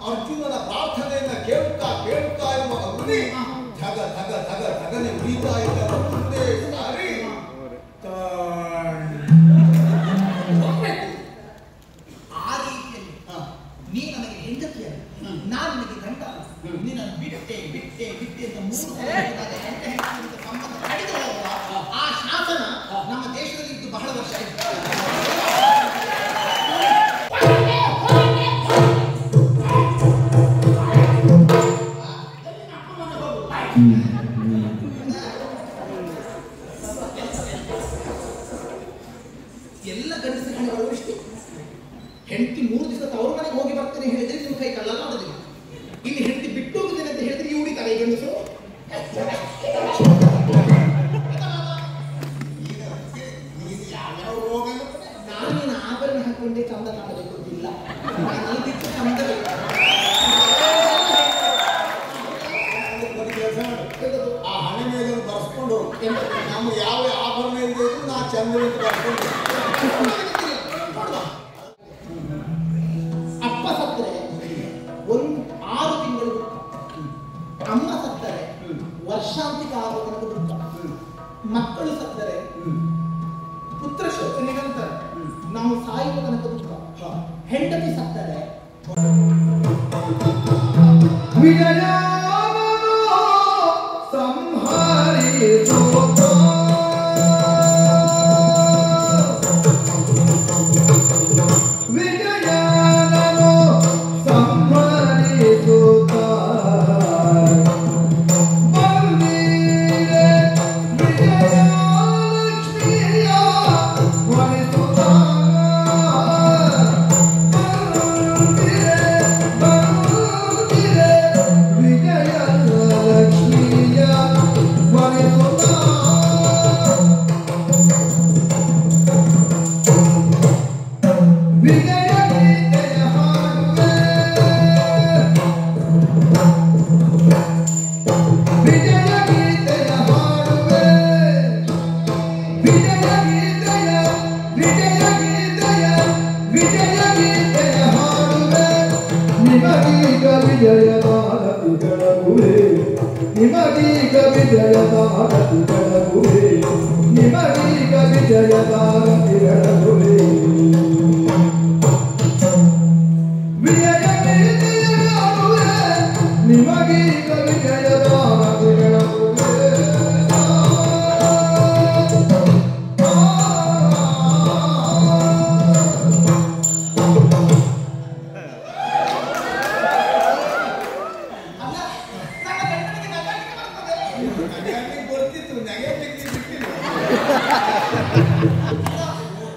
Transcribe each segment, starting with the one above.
ಅರ್ಜುನನ ಪ್ರಾರ್ಥನೆಯನ್ನ ಕೇಳುತ್ತಾ ಕೇಳುತ್ತಾ ಇರುವ ಅಗ್ನಿ ಧಗ ಧಗ ಧಗ ಧಗನೆ ಉರಿತಾ ಇದ್ದ ಮುಂದೆ ಸಾರಿ ಆ ರೀತಿಯಲ್ಲಿ ನೀ ನನಗೆ ಹೆಂಡತಿಯ ನಾನು ನಿನಗೆ ಗಂಡ ನಿನ್ನನ್ನು ಬಿಟ್ಟೆ ಬಿಟ್ಟೆ ಬಿಟ್ಟೆ ಅಂತ 3 ಸಂಬಂಧ ಕಡಿದು ಹೋಗುವ ಆ ಶಾಸನ ನಮ್ಮ ದೇಶದಲ್ಲಿ ಇದ್ದು ಬಹಳ ವರ್ಷ ಆಯಿತು. ಎಲ್ಲ ಗಂಡಸರ ಹಣಗಳು ಇಷ್ಟೇ. ಹೆಂಡತಿ 3 ದಿವಸ ತವರು ಮನೆಗೆ ಹೋಗಿ ಬರ್ತೇನೆ ಹೇಳಿದ್ರೆ ನಿಮ್ಮ ಕೈ ಕಲ್ಲಲ್ಲ ಮಾಡೋದಿಲ್ಲ. ಇಲ್ಲಿ ಹೆಂಡತಿ ಬಿಟ್ಟು ಹೋಗುತ್ತೇನೆ ಅಂತ ಹೇಳಿದ್ರೆ ಇವು ಉಳಿತಾರೆ ಈ ಗಂಡಸರು. ನಾನೇನು ಆಭರಣ ಹಾಕೊಂಡೆ ಚಂದ ಕಾಣಬೇಕು ಅಂತಿಲ್ಲ. ನಾನು ಬಿಟ್ಟು ಚಂದ ಆ ಹಣೆ ಮೇಲೆ ಬರ್ಸ್ಕೊಂಡು ನಮ್ಮ ಯಾವ ಆಭರಣ ಇದೆ ನಾ ಚಂದ ಬರ್ಸ್ಕೊಂಡು ಅಪ್ಪ ಸತ್ತರೆ 6 ತಿಂಗಳು ದುಃಖ, ಅಮ್ಮ ಸತ್ತರೆ ವರ್ಷಾಂತಿಕ ಆಗುವ ತನಕ ದುಃಖ, ಮಕ್ಕಳು ಸತ್ತರೆ ಪುತ್ರ ಶೋಕ ನಿರಂತರ ನಾವು ಸಾಯುವ ತನಕ ದುಃಖ, ಹೆಂಡತಿ ಸತ್ತರೆ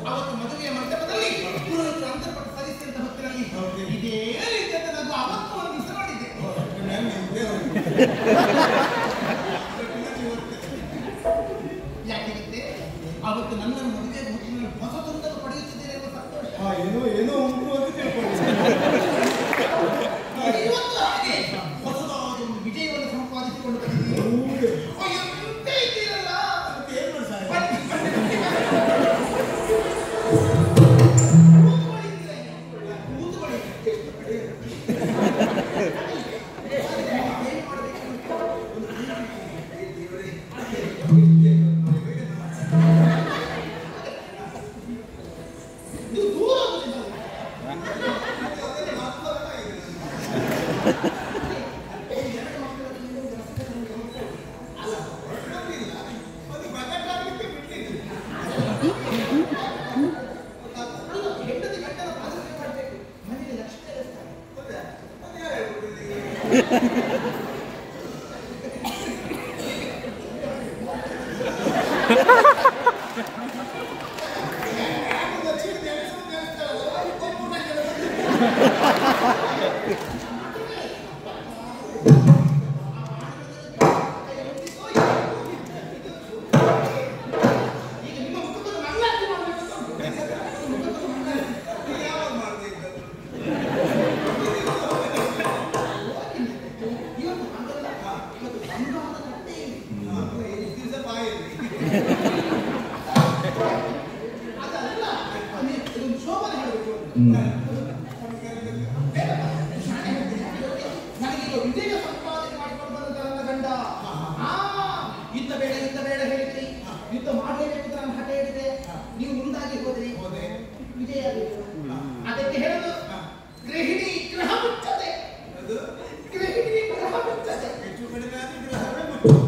ಅವತ್ತು ಮದುವೆಯ ಮಂಟಪದಲ್ಲಿ ಪುರೋಹಿತರು ಅಂತರ್ಪಟ್ಟ ಸಲ್ಲಿಸಿದಂತ ಹೊತ್ತಿನಲ್ಲಿ ಇದೇ ರೀತಿ ಅಂತ ನಾನು ಅವತ್ತು ಒಂದು ದಿವಸ ಮಾಡಿದ್ದೆ. ಯಾಕೆ ಗೊತ್ತೇ? ಅವತ್ತು ನನ್ನನ್ನು ಮದುವೆ ಮುಟ್ಟಿನಲ್ಲಿ ಹೊಸತೊಂದನ್ನು ಪಡೆಯುತ್ತಿದ್ದೇನೆ ಎಂಬ ಸಂತೋಷ ಏನೋ ಉಂಟು ಅಂತ ತಿಳ್ಕೊಂಡು ಇವತ್ತು ಹಾಗೆ ಹೊಸದಾದ ಒಂದು ವಿಜಯವನ್ನು ಸಂಪಾದಿಸಿಕೊಂಡು ಬಂದಿದ್ದೀವಿ. ಇದ್ದೀರಲ್ಲ ಗೃಹಿಣಿ ಗ್ರಹ ಮುಚ್ಚದೆ, ಗೃಹಿಣಿ ಗ್ರಹ ಮುಚ್ಚದೆ. ಹೆಚ್ಚು ಕಡಿಮೆ ಆದ್ರೆ ಗ್ರಹವೇ ಮುಚ್ಚುತ್ತೆ.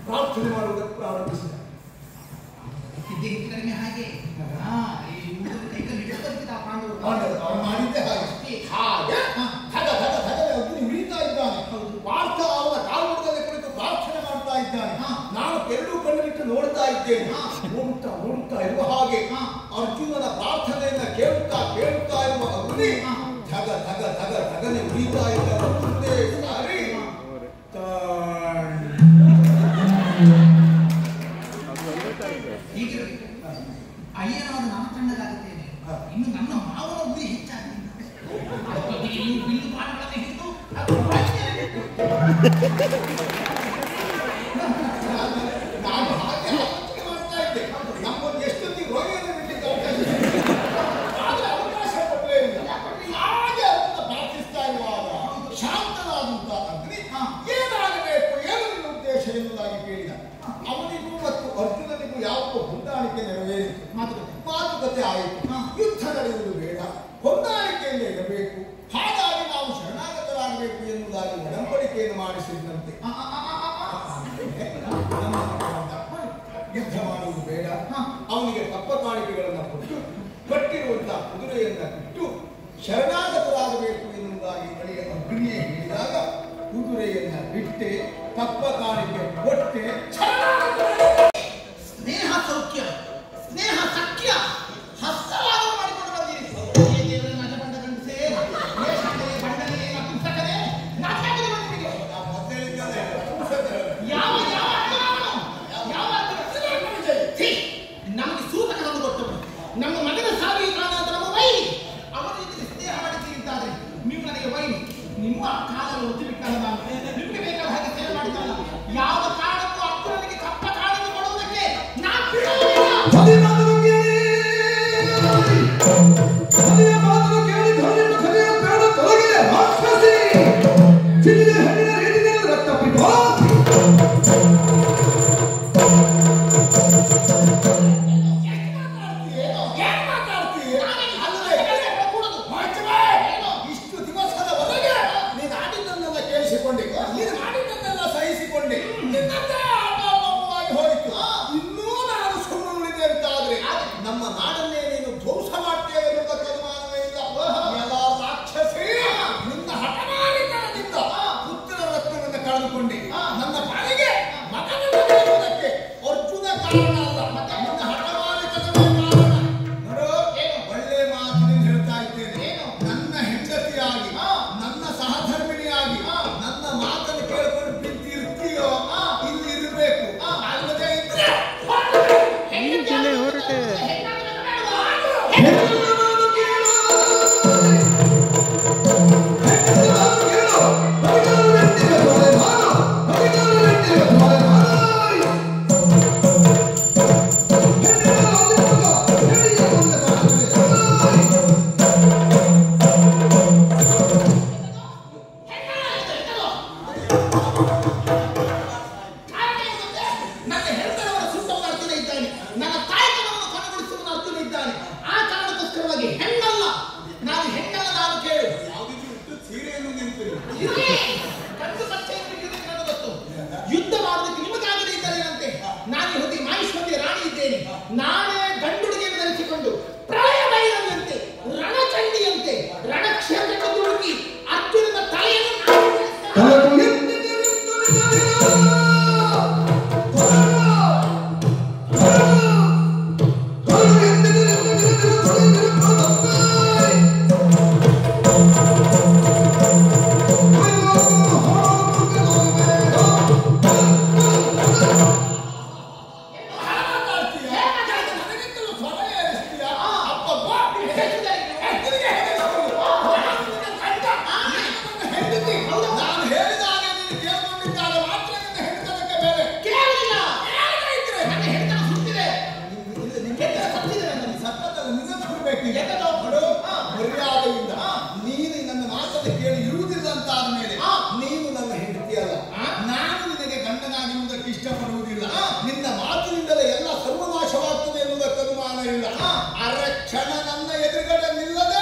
ಪ್ರಾರ್ಥನೆ ಮಾಡುವುದಕ್ಕೆ ಪ್ರಾರಂಭಿಸಿದ. ಮಾಡಿದ್ದೆ ಹಾಗೆ ಅಗ್ನಿ ಉಳಿತಾ ಇದ್ದಾನೆ. ಪಾರ್ಥ ಅವನ ಕಾಲುಗಳಲ್ಲಿ ಕುಳಿತು ಪ್ರಾರ್ಥನೆ ಮಾಡ್ತಾ ಇದ್ದಾನೆ. ನಾನು ಎರಡೂ ಕಣ್ಣಿಟ್ಟು ನೋಡ್ತಾ ಇದ್ದೇನೆ. ನೋಡುತ್ತಾ ಇರುವ ಹಾಗೆ ಅರ್ಜುನನ ಪ್ರಾರ್ಥನೆಯನ್ನ ಕೇಳುತ್ತಾ ಇರುವ ಅಗ್ನಿ ಧಗನೆ ಉಳಿತಾ ಇದ್ದ ಮುಂದೆ ಸಾರಿ ಅಯ್ಯನಾದ ನಾನು ತಣ್ಣಗಾಗುತ್ತೇನೆ. ಇನ್ನು ನನ್ನ ಮಾವನ ಗುರಿ ಹೆಚ್ಚಾಗಿದೆ. ಬಿಲ್ಲು ಬಾಣಗಳನ್ನು ಹಿಡಿದು ನಾನು ಹಾಗೆ ಆಲೋಚನೆ ಮಾಡ್ತಾ ಇದ್ದೆ. ನಮ್ಮನ್ನು ಎಷ್ಟೊತ್ತಿಗೆ ರೋಗಿಯನ್ನು ಬಿಡ್ಲಿಕ್ಕೆ ಅವಕಾಶ ಆದ್ರೆ ಅವಕಾಶ ಕೊಡಲೇ ಇಲ್ಲ. ಹಾಗೆ ಅದನ್ನು ಪ್ರಾರ್ಥಿಸ್ತಾ ಇರುವಾಗ ಶಾಂತನಾದಂತ ಅಗ್ನಿ ಏನಾಗಬೇಕು, ಏನು ನಿನ್ನ ಉದ್ದೇಶ ಎನ್ನುವುದಾಗಿ ಕೇಳಿದ. ಅವನಿಗೂ ಮತ್ತು ಅರ್ಜುನನಿಗೂ ಯಾವುದೋ ಹೊಂದಾಣಿಕೆ ನೆರವೇರಿತು. ಮಾತುಕತೆ ಆಯಿತು. ಯುದ್ಧ ನಡೆಯುವುದು ಬೇಡ, ಹೊಂದಾಣಿಕೆಯಿಂದ ಇರಬೇಕು. ಹಾಗಾಗಿ ನಾವು ಶರಣಾಗತರಾಗಬೇಕು ಎನ್ನುವುದಾಗಿ ಒಡಂಬಡಿಕೆಯನ್ನು ಮಾಡಿಸಿದಂತೆ ಯುದ್ಧ ಮಾಡುವುದು ಬೇಡ, ಅವನಿಗೆ ತಪ್ಪ ಕಾಣಿಕೆಗಳನ್ನು ಕೊಟ್ಟು ಕಟ್ಟಿರುವಂತಹ ಕುದುರೆಯನ್ನ ಬಿಟ್ಟು ಶರಣಾಗತರಾಗಬೇಕು ಎನ್ನುವುದಾಗಿ ಬಳಿಯ ಅಗ್ನಿಯೇ ಹೇಳಿದಾಗ ಕುದುರೆಯನ್ನ ಬಿಟ್ಟೆ, ತಪ್ಪ ಕಾಣಿಕೆ ಕೊಟ್ಟೆ. ಸ್ನೇಹ ಸೌಖ್ಯ, ಸ್ನೇಹ ಸಖ್ಯ ಹಸ್ತವಾದ ಮಾಡಿಕೊಂಡು ಬಂದಿರಿ. ದೇವರನ್ನ ಅಜಬಂಡ ಗಂಡಸೇ, ಬಂಡನೆ ಪುಸ್ತಕನೇ ನಾಟಕದ ಬಂದಿಗೆ ನಮಗೆ ಸೂತಕವನ್ನು ಕೊಟ್ಟರು. ನಮ್ಮ ಮಗನ ಸಾವಿಗೆ ಕಾರಣಾಂತರ ನಮ್ಮ ವೈರಿ ಅವರ ಜೊತೆ ಸ್ನೇಹ ಮಾಡಿದ್ದೀರಿದ್ದಾದ್ರೆ ನೀವು ನನಗೆ ವೈರಿ. ನಿಮ್ಮ ಕಾಲನ್ನು ಒತ್ತಿ ಬಿಟ್ಟಲ್ಲ, ನಾನು ನಿಮಗೆ ಬೇಕಾದ ಹಾಗೆ ಸೇವೆ ಮಾಡಿದ್ದಲ್ಲ. ಯಾವ ಕಾರಣಕ್ಕೂ ಅಪ್ಪನಿಗೆ ಕಪ್ಪ ಕಾಣಿಕೆ ಕೊಡುವುದಕ್ಕೆ ನಾನು ಬಿಡುವುದಿಲ್ಲ. ನನ್ನ ಹೆಂಡತಿಯಾಗಿ, ನನ್ನ ಸಹಧರ್ಮಿಣಿಯಾಗಿ, ನನ್ನ ಮಾತನ್ನು ನನ್ನ ಹೆಂಡರವರ ಸುಟ್ಟವನ ಅರ್ಜುನ ಇದ್ದಾನೆ, ನನ್ನ ತಾಯ್ತನವನ್ನು ಕೊನೆಗೊಳಿಸುವವನ ಅರ್ಜುನ ಇದ್ದಾನೆ. ಆ ಕಾರಣಕ್ಕೋಸ್ಕರವಾಗಿ ಹೆಣ್ಣಲ್ಲ ನಾನು ಕೇಳು. ಸೀರೆಯನ್ನು ನಿಂತಿರಿ ಗಂಡು ಸತ್ಯವನ್ನು ಬಿಡುವುದಕ್ಕೆ ನನಗೆ ಗೊತ್ತು. ಯುದ್ಧ ಮಾಡುವುದಕ್ಕೆ ನಿಮಗಾಗದೇ ಇದ್ದರೇನಂತೆ? ನಾನು ಹೊತ್ತಿ ಮಾಹಿಷ್ಮತಿಯ ರಾಣಿ ಇದ್ದೇನೆ. ನಾನೇ ಗಂಡುಡಿಗೆಯನ್ನು ಧರಿಸಿಕೊಂಡು ಪ್ರಳಯ ಭೈರವಿಯಂತೆ ರಣಚಂಡಿಯಂತೆ ರಣಕ್ಷೇತ್ರಕ್ಕೆ ದುಡುಕಿ ಅರ್ಜುನನ ತಲೆಯನ್ನು ಮರ್ಯಾದೆಯಿಂದ ನೀನು ನನ್ನ ಮಾತನ್ನು ಕೇಳಿ ಇರುವುದಿಲ್ಲಂತಾದ ಮೇಲೆ ನೀನು ನನ್ನ ಹೆಂಡತಿಯಲ್ಲ. ನಾನು ನಿನಗೆ ಗಂಡನಾಗಿರುವುದಕ್ಕೆ ಇಷ್ಟಪಡುವುದಿಲ್ಲ. ನಿನ್ನ ಮಾತಿನಿಂದಲೇ ಎಲ್ಲ ಸರ್ವನಾಶವಾಗ್ತದೆ ಎನ್ನುವುದಕ್ಕೆ ಅನುಮಾನ ಇಲ್ಲ. ಅರಕ್ಷಣ ನನ್ನ ಎದುರುಗಡೆ ನಿಲ್ಲದೆ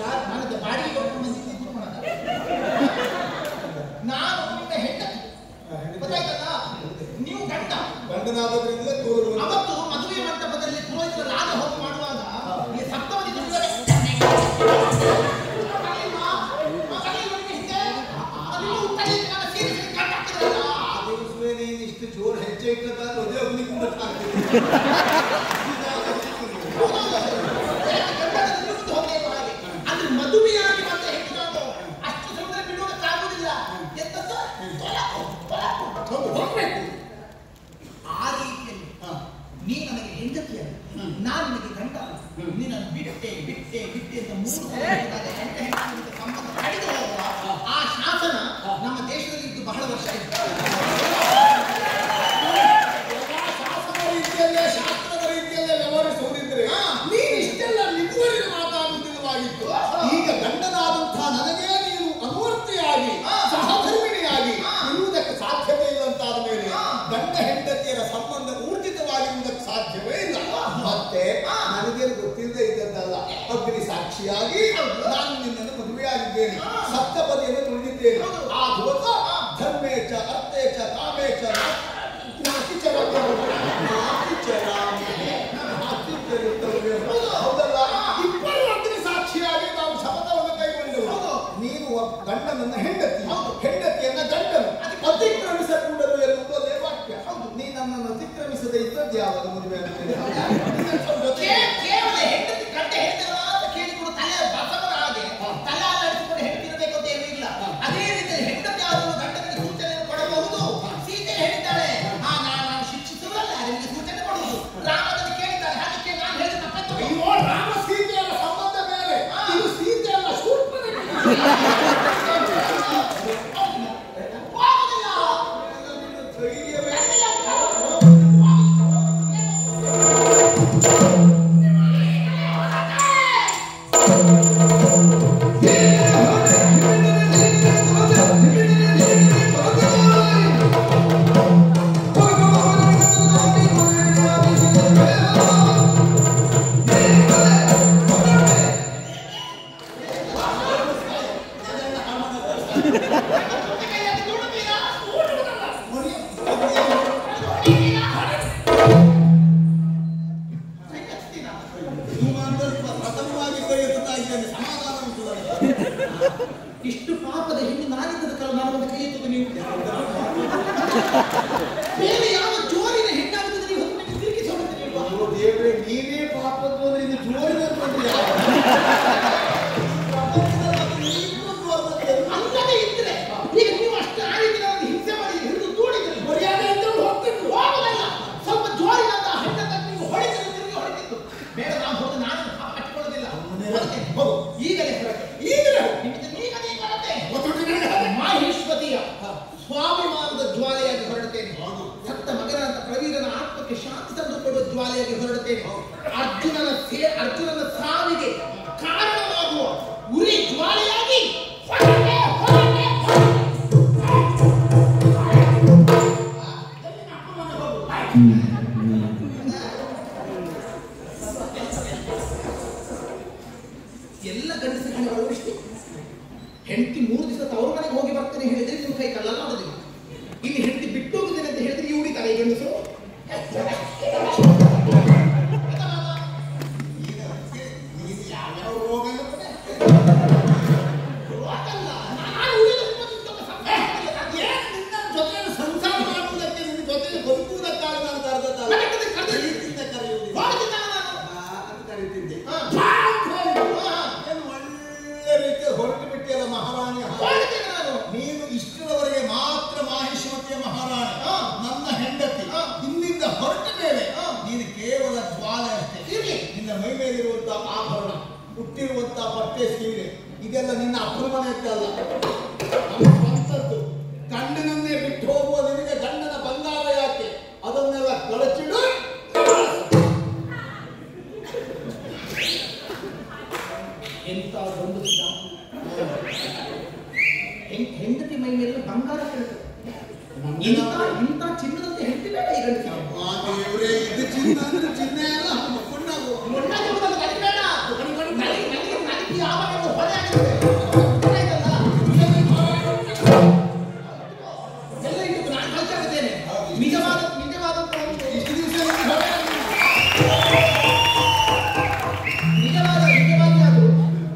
ಯಾರು ನನಗೆ ಬಾಡಿಗೆ ಕೊಟ್ಟು ಬಂದಿದ್ದು ನಾನು ನಿನ್ನ ಹೆಂಡತಿ ಗೊತ್ತಾಯ್ತಲ್ಲ. ನೀವು ಗಂಡನಾದ್ರಿಂದ ಅವತ್ತು ಮದುವೆ ಮಂಟಪದಲ್ಲಿ ಪುರೋಹಿತರ ರಾಗ ಹೋಗಿ ಮಾಡುವಾಗ ಈ ಸಪ್ತಮದಿ ಇಷ್ಟು ಜೋರು ಹೆಜ್ಜೆ ಇಟ್ಟರೆ ಅದು ಮದುವೆಯಾಗಿ ಮತ್ತೆ ಹೆಣ್ಣು ನಾನು ಅಷ್ಟು ಸುಂದರ ಬಿಡುವುದಕ್ಕಾಗುವುದಿಲ್ಲ. ಹೋಗ್ಬೇಕು. ಆ ರೀತಿಯಲ್ಲಿ ನೀ ನನಗೆ ಹೆಂಡತಿಯಲ್ಲ, ನಾನು ನಿನಗೆ ಗಂಡ. ನೀನನ್ನು ಬಿಟ್ಟೆ ಅಂತ 3 ಸಂಬಂಧ ಕಡಿದು ಹೋಗುವ ಆ ಶಾಸನ ನಮ್ಮ ದೇಶದಲ್ಲಿ ಇದ್ದು ಬಹಳ ವರ್ಷ ಇತ್ತು. ಶಾಸ್ತ್ರದ ರೀತಿಯಲ್ಲೇ ವ್ಯವಹರಿಸುವುದಿದ್ರೆ ನೀನು ಇಷ್ಟೆಲ್ಲ ನಿಗುವರಿಗೆ ಮಾತಾಡುವುದಿಲ್ಲವಾಗಿತ್ತು. ಈಗ ಗಂಡನಾದಂತಹ ನನಗೇ ನೀನು ಅನುವರ್ತಿಯಾಗಿ ಸಹಧರ್ಮಿಣಿಯಾಗಿ ಇರುವುದಕ್ಕೆ ಸಾಧ್ಯವೇ ಇಲ್ಲಂತಾದ ಮೇಲೆ ಗಂಡ ಹೆಂಡತಿಯರ ಸಂಬಂಧ ಊರ್ಜಿತವಾಗಿರುವುದಕ್ಕೆ ಸಾಧ್ಯವೇ ಇಲ್ಲ. ಮತ್ತೆ ನನಗೇನು ಗೊತ್ತಿಲ್ಲದೆ ಇದ್ದದ್ದಲ್ಲ, ಅಗ್ನಿ ಸಾಕ್ಷಿಯಾಗಿ ನಾನು ನಿನ್ನನ್ನು ಮದುವೆಯಾಗಿದ್ದೇನೆ, ಸಪ್ತಪದಿಯನ್ನು ತುಳಿದಿದ್ದೇನೆ. ಆ ದಿವಸ ಧರ್ಮೇಚ ಅರ್ಥೇಚ ಕಾಮೇಚ ಹೌದಲ್ಲ, ಇಬ್ಬರು ಅಗ್ನಿ ಸಾಕ್ಷಿಯಾಗಿ ನಾವು ಶಪಥವನ್ನು ಕೈಗೊಂಡೆವು. ನೀನು ಗಂಡನನ್ನ ಹೆಂಡತಿಯನ್ನ ಗಂಡನು ಅತಿಕ್ರಮಿಸಕೂಡದು ಎನ್ನುವುದು ಅದೇ ವಾಕ್ಯ. ನೀ ನನ್ನನ್ನು ಅತಿಕ್ರಮಿಸದೆ ಇದ್ದದ್ದು ಯಾವಾಗ ಮದುವೆ ಕೇವಲ ಹೆಂಡತಿ ಗಂಡ ಹೆಂಡತಿಗಳ ಮಾತು ಕೇಳಿಕೊಂಡು ತಲೆ ಬಸವನ ಹಾಗೆ ತಲೆ ಅಲ್ಲಾಡಿಸಿಕೊಂಡು ಹೆಂಡತಿರಬೇಕು ಅಂತ ಏನೂ ಇಲ್ಲ. ಅದೇ ರೀತಿಯಲ್ಲಿ ಹೆಂಡತಿ ಆದರೂ ಗಂಡನಿಗೆ ಸೂಚನೆಯನ್ನು ಕೊಡಬಹುದು. ಸೀತೆ ಹೇಳಿದ್ದಾಳೆ, ನಾನು ಶಿಕ್ಷಿಸುವಲ್ಲ ನಿಮಗೆ ಸೂಚನೆ ಕೊಡುವುದು. ರಾಮದಲ್ಲಿ ಕೇಳಿದ್ದಾಳೆ, ಅದಕ್ಕೆ ನಾನು ಹೇಳಿದ ತಪ್ಪತ್ತು. ರಾಮ ಸೀತೆಯರ ಸಂಬಂಧ ಬೇರೆ, ಇದು ಸೀತೆಯಲ್ಲ ಶೂರ್ಪಣೆ. ಇಷ್ಟು ಪಾಪದ ಹೆಣ್ಣು ನಾನಿದ್ದದ ಕಾಲ ನಾನು ಒಂದು ಕೈ ಎತ್ತುವುದು ನೀವು ಬೇರೆ ಯಾವ ಜೋರಿನ ಹೆಣ್ಣಾಗುತ್ತದೆ ನೀವು ಹೊತ್ತು ತಿರುಗಿಸಿ ಹೋಗುತ್ತೀರಿ. ದೇವರೇ, ನೀವೇ ಪಾಪದ್ದು ಅಂದ್ರೆ ಇದು ಜೋರಿನ ಅಲ್ಲದೆ ಇದ್ರೆ ಈಗ ನೀವು ಅಷ್ಟು ಆ ರೀತಿ ನನಗೆ ಹಿಂಸೆ ಮಾಡಿ ಹಿಡಿದು ತೂಡಿದ್ರೆ ಮರ್ಯಾದೆ ಅಂತ ಹೋಗ್ತಿದ್ರು. ಹೋಗಲ್ಲ, ಸ್ವಲ್ಪ ಜೋರಿನಂತ ಹೆಣ್ಣಂತ ನೀವು ಹೊಡೆದಿದ್ದು ತಿರುಗಿ ಹೊಡೆದಿತ್ತು. ಬೇಡ, ನಾವು ಹೋದ ನಾನು ಕಟ್ಟಿಕೊಳ್ಳೋದಿಲ್ಲ. ಈಗಲೇ ಹೊರಟೆ, ಈಗಲೇ ಮಾಹಿಷ್ಮತಿಯ ಸ್ವಾಭಿಮಾನದ ಜ್ವಾಲೆಯಾಗಿ ಹೊರಡುತ್ತೇನೆ. ಸತ್ತ ಮಗನಾದ ಪ್ರವೀರನ ಆತ್ಮಕ್ಕೆ ಶಾಂತಿ ತಂದುಕೊಡುವ ಜ್ವಾಲೆಯಾಗಿ ಹೊರಡುತ್ತೇನೆ. ಅರ್ಜುನನ ಸಾವಿಗೆ ಕಾರಣವಾಗುವ ಉರಿ ಮಾಡುವ ಇಷ್ಟೇ. ಹೆಂಡತಿ 3 ದಿವಸ ತವರು ಮನೆಗೆ ಹೋಗಿ ಬರ್ತೇನೆ ಹೇಳಿದ್ರೆ ನೀವು ಕೈ ಕಳ್ಳಲ್ಲ ಮಾಡೋದಿಲ್ಲ. ಇಲ್ಲಿ ಹೆಂಡತಿ ಬಿಟ್ಟು ಹೋಗುತ್ತೇನೆ ಅಂತ ಹೇಳಿದ್ರೆ ಈ ಉಳಿತಾರೆ ಈ ಗಂಡಸರು. ಯಾವ್ಯಾವ ರೋಗ ಸಂಸಾರ ಮಾಡುವುದಕ್ಕೆ ನಿನ್ನ ಜೊತೆ ಬದುಕುವುದಕ್ಕಾಗಿ ನಾನು ಕರೆದದ್ದಲ್ಲ. ಕರೀತಿದ್ದೆ ಒಳ್ಳೆ ರೀತಿಯ ಹೊರಟು ಬಿಟ್ಟಿಯಲ್ಲ ಮಹಾರಾಣಿ. ನೀನು ಇಷ್ಟರವರೆಗೆ ಮಾತ್ರ ಮಾಹಿಷ್ಮತಿಯ ಮಹಾರಾಣಿ, ನನ್ನ ಹೆಂಡತಿ. ಇಲ್ಲಿಂದ ಹೊರಟ ಮೇಲೆ ನೀನು ಕೇವಲ ಜ್ವಾಲೆ ಅಷ್ಟೇ. ನಿನ್ನ ಮೈ ಮೇಲಿರುವಂತಹ ಆಭರಣ, ಹುಟ್ಟಿರುವಂತಹ ಬಟ್ಟೆ ಸೀರೆ ಇದೆಲ್ಲ ನಿನ್ನ ಅಪ್ರಮಣೆಯದ್ದಲ್ಲ, ನಮ್ಮ ಸ್ವಂತದ್ದು. ಗಂಡನನ್ನೇ ಬಿಟ್ಟು ಹೋಗುವ ನಿನಗೆ ಗಂಡನ ಬಂಗಾರ ಯಾಕೆ? ಅದನ್ನೆಲ್ಲ ಕಳಚಿಡು. ಎಂತ ಒಂದು ಹೆಂಡತಿ ಮೈ ಮೇಲೆ ಬಂಗಾರ ಇಂಥ ಚಿನ್ನದಂತೆ ಹೆಂಡತಿ ಬೇಡ ಈ ಗಂಡತಿ. ಇದು ಚಿನ್ನ ಅಂದ್ರೆ ಚಿನ್ನ ಎಲ್ಲ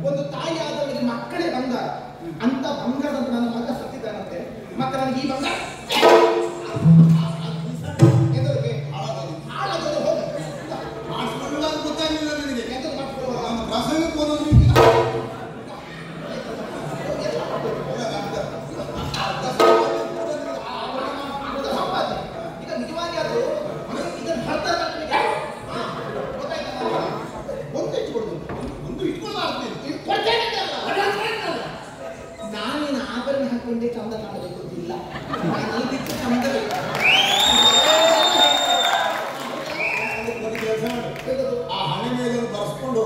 ಒಂದು ತಾಯಿ ಆದವರಿಗೆ ಮಕ್ಕಳೇ ಬಂಗಾರ. ಅಂತ ಬಂಗಾರದಂತ ನನ್ನ ಮಗ ಸತ್ತಿದ್ದಾನಂತೆ. ಮತ್ತೆ ನನಗೆ ಈ ಬಂಗಾರ ನಾನೇನು ಆಭರಣ ಹಾಕೊಂಡೆ ಚಂದ ಕಾಣಬೇಕು ಅಂತಿಲ್ಲ. ಆ ಹಣೆ ಮೇಲೆ ಬರ್ಸ್ಕೊಂಡು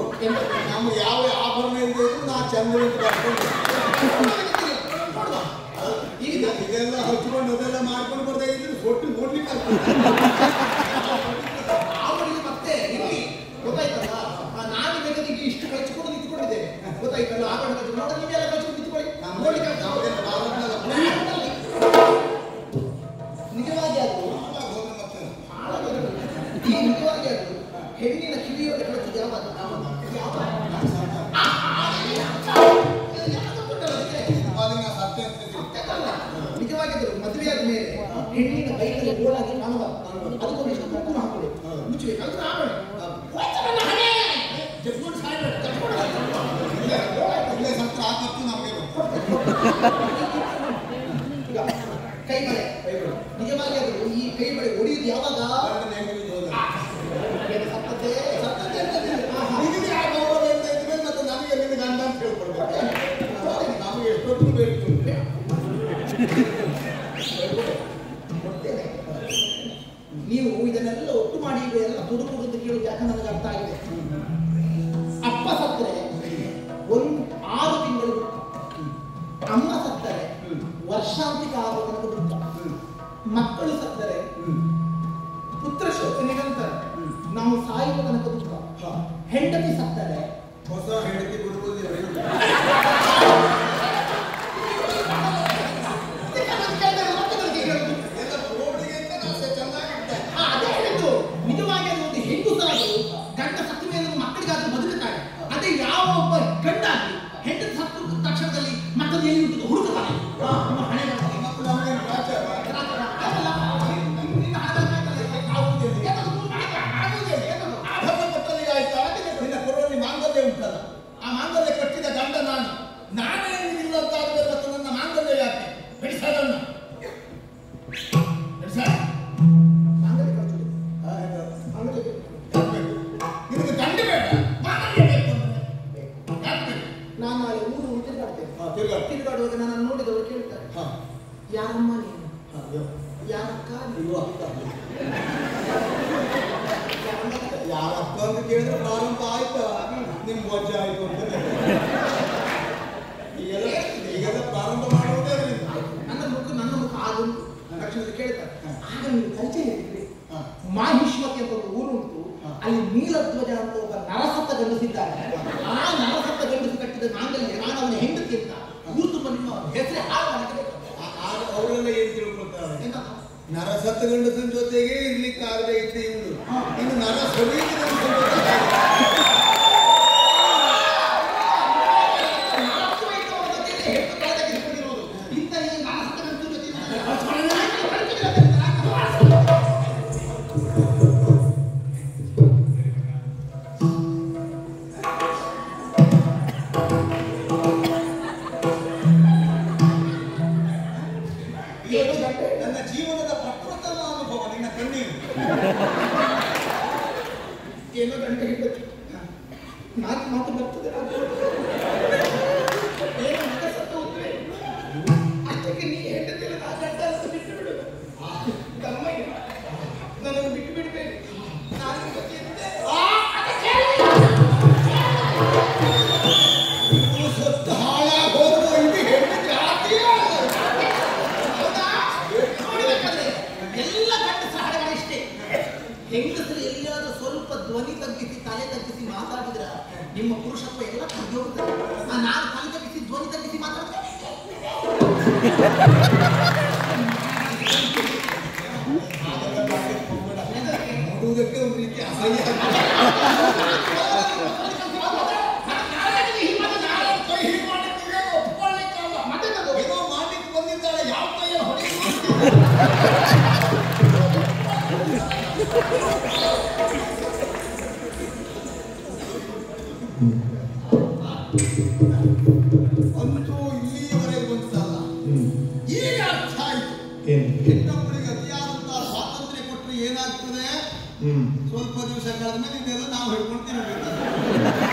ನಮ್ಗೆ ಯಾವ ಆಭರಣ ಇದೆ ನಾ ಚಂದ ಬರ್ಸ್ಕೊಂಡು ಇದೆಲ್ಲ ಹಚ್ಕೊಂಡು ಅದೆಲ್ಲ ಮಾಡ್ಕೊಂಡು ಬರ್ತಾ ಇದ್ರೆ ಒಟ್ಟು ನೋಡ್ಲಿಕ್ಕೆ ಮತ್ತೆ ಇಲ್ಲಿ ಗೊತ್ತಾಯ್ತಲ್ಲ, ನಾನು ಬೇಕಾದ್ರೆ ಇಷ್ಟು ಕಳಿಸ್ಕೊಂಡು ನಿಂತ್ಕೊಂಡಿದ್ದೇನೆ ಗೊತ್ತಾಯ್ತಲ್ಲ. ಆಭರಣ ನೋಡ ನೀವೆಲ್ಲ ಕಳಿಸ್ಕೊಂಡು ನಿಂತ್ಕೊಳ್ಳಿ. ನಿಜವಾಗಿ ಅದು ನಿಜವಾಗಿ ಅದು ಹೆಣ್ಣಿನ ಕಿವಿಯೊಳಗೆ ಕಳಿಸಿದ ಯಾವಾಗ ನಿಜವಾಗಿದ್ದರು ಮದುವೆಯಾದ ಮೇಲೆ ಹೆಣ್ಣಿನ ಕೈಯಲ್ಲಿ ಗೋಳಾಗಿ ಕಾಣಬಾರ್ದು. ಅದಕ್ಕೊಂದು ಇಷ್ಟು ಕುಂಕುಮ ಹಾಕೊಳ್ಳಿ, ಮುಚ್ಚಬೇಕು. ಕೈ ಬಳೆ ನಿಜವಾಗಿ ಅದು ಈ ಕೈ ಬಳೆ ಹೊಡೆಯುವುದು ಯಾವಾಗ ಸತ್ತದ್ದೇ ಮತ್ತೆ ನಮಗೆ ಎಲ್ಲಿಂದ ಗಂಡ ಅಂತ ಹೇಳ್ಕೊಡ್ಬೇಕು. ನಮಗೆ ಎಷ್ಟೊತ್ತು ಬೇಕು ನೀವು ಇದನ್ನೆಲ್ಲ ಒಟ್ಟು ಮಾಡಿ ಎಲ್ಲ ತುಡುಕುಡು ಅಂತ ಕೇಳೋದು ಯಾಕೆ ನನಗೆ ಅರ್ಥ ಆಗಿದೆ. ಅಪ್ಪ ಸತ್ತರೆ 6 ತಿಂಗಳು ದುಃಖ, ಅಮ್ಮ ಸತ್ತರೆ ವರ್ಷಾಂತಿಕ ಆಗುವ ತನಕ ದುಃಖ, ಮಕ್ಕಳು ಸತ್ತರೆ ಪುತ್ರ ಶೋಕ ನಿರಂತರ, ನಾವು ಸಾಯುವ ತನಕ ದುಃಖ, ಹೆಂಡತಿ ಸತ್ತರೆ ಹೊಸ ಹೆಂಡತಿ ಬರುವುದಿಲ್ಲ. ನಿಜವಾಗಿ ಅದು ಒಂದು ಹೆಂಗಸಾದರೂ ಗಂಡ ಸತ್ತ ಮೇಲೆ ಮಕ್ಕಳಿಗಾದ್ರೂ ಬದುಕುತ್ತಾರೆ. ಅದೇ ಯಾವ ಒಬ್ಬ ಗಂಡಾಗಿ ಹೆಂಡತಿ ಸತ್ತ ತಕ್ಷಣದಲ್ಲಿ ಮಕ್ಕಳು ಎಲ್ಲಿ ಹುಡುಕುತ್ತಾನೆ ಮಾಂಗಲ್ಯ ಉಂಟಲ್ಲ, ಆ ಮಾಂಗಲ್ಯ ಕಟ್ಟಿದ ಗಂಡ ನಾನು. ನಾನೇ ನಿಲ್ಲಂತಾಗಬೇಕು ಮತ್ತು ನನ್ನ ಮಾಂಗಲ್ಯ ಯಾಕೆ ಬೆಳೆಸೋದನ್ನ ನಿನಗೆ ಗಂಡ ಬೇಡ, ಮಾಂಗಲ್ಯ ಬೇಕು. ನಾನು ನಾಳೆ ಊರು ತಿರುಗಾಡ್ತೇನೆ. ತಿರುಗಾಡುವಾಗ ನಾನು ನೋಡಿದವರು ಕೇಳ್ತಾರೆ, ಯಾರಮ್ಮ ನೀನು, ಯಾರಕ್ಕ ನೀವು, ಯಾರಪ್ಪ ಅಂತ ಕೇಳಿದ್ರೆ ಪ್ರಾರಂಭ ಆಯ್ತಾ ನಿಮ್ಗೆ ವಜ್ಜೆ ಆಯ್ತು ಅಂತ. ಈಗೆಲ್ಲ ಪ್ರಾರಂಭ ಮಾಡುವುದೇ ನನ್ನ ಮುಖ ಆಗುಂಟು ತಕ್ಷಣದಲ್ಲಿ ಕೇಳ್ತಾರೆ. ಆಗ ನೀವು ಪರಿಚಯ ಹೇಳಿದ್ರಿ, ಮಾಹಿಷ್ಮತಿ ಅಂತ ಒಂದು ಊರು ಉಂಟು, ಅಲ್ಲಿ ನೀಲಧ್ವಜ ಅಂತ ಒಬ್ಬ ನರಸತ್ತ ಗಂಡಸಿದ್ದಾನೆ. ಆ ನರಸತ್ತ ಗಂಡಸು ಕಟ್ಟಿದ ಮಾಂಗಲ್ಯ ಅವನ ಹೆಂಡತಿ ಅಂತ ಊರು ತುಂಬ ನಿಮ್ಮ ಹೆಸರೇ ಹಾಳು ಮಾಡಬೇಕು. ಅವರೆಲ್ಲ ಏನ್ ತಿಳ್ಕೊಳ್ತಾರೆ? ಎಂತ ನರ ಸತ್ತ ಗಂಡಸನ ಜೊತೆಗೆ ಇರ್ಲಿಕ್ಕೆ ಆಗದೆ ಇತ್ತು ಇವಳು, ಇನ್ನು ನರ ಸೊಲೀದ ಗಂಡಸನ ಜೊತೆಗೆ ನನ್ನ ಜೀವನದ ಪ್ರಕೃತದ ಅನುಭವ ನಿನ್ನ ಕಣ್ಣೀರು. ಏನೋ ಗಂಟೆ ಹಿಡಿದು ನಾಲ್ಕು ಮಾತು ಬರ್ತದೆ, ಏನೋ ಮಗ ಸತ್ತು ಹೋಗ್ತದೆ, ಅಷ್ಟಕ್ಕೆ ನೀ ಹೆಂಡತಿಲ್ಲ ನಾ ಗಂಡ ಅಂತ ಬಿಟ್ಟು ಬಿಡು. ತಮ್ಮಯ್ಯ ನನ್ನನ್ನು ಬಿಟ್ಟು ಬಿಡ್ಬೇಕು. ನಾನು ಇವತ್ತು ಎದ್ದೆ. ಸತ್ತು ಹಾಳಾಗೋದು ಇಲ್ಲಿ ಹೆಣ್ಣು ಜಾತಿಯ ಹೌದಾ? ನೋಡ್ಬೇಕಾದ್ರೆ ಎಲ್ಲ ಗಂಡಸರ ಹಾಡುಗಳು ಇಷ್ಟೇ. ಹೆಂಗಸರು ಎಲ್ಲಿಯಾದ್ರೂ ಸ್ವಲ್ಪ ಧ್ವನಿ ತಗ್ಗಿಸಿ ತಲೆ ತಗ್ಗಿಸಿ ಮಾತಾಡಿದ್ರ ನಿಮ್ಮ ಪುರುಷತ್ವ ಎಲ್ಲ ಕದ್ದು ಹೋಗ್ತದೆ. ನಾನು ತಲೆ ತಗ್ಗಿಸಿ ಧ್ವನಿ ತಗ್ಗಿಸಿ ಮಾತಾಡ್ತೇನೆ. ನೋಡುವುದಕ್ಕೆ ಒಂದು ರೀತಿ ಅಸಹ್ಯ. ಕೈ ಹೀಗೆ ಮಾಡಿದ್ರೆ ಒಪ್ಕೊಳ್ಳಿಕ್ಕಲ್ಲ. ಏನೋ ಮಾಡ್ಲಿಕ್ಕೆ ಬಂದಿದ್ದಾಳೆ, ಯಾವ ಕೈಯಲ್ಲಿ ಹೊಡೆಯುವುದು? ಅಂತೂ ಇಲ್ಲಿಯವರೆಗೆ ಬಂತಲ್ಲ, ಈಗ ಅರ್ಥ ಆಯ್ತು. ಹೆಣ್ಣೊಬ್ಬರಿಗೆ ಅತಿಯಾದಂತಹ ಸ್ವಾತಂತ್ರ್ಯ ಕೊಟ್ಟರೆ ಏನಾಗ್ತದೆ? ಸ್ವಲ್ಪ ದಿವಸ ಕಳೆದ ಮೇಲೆ ಇದೆಲ್ಲ ನಾವು ಹೇಳ್ಕೊಂಡು ತಿನ್ನಬೇಕು.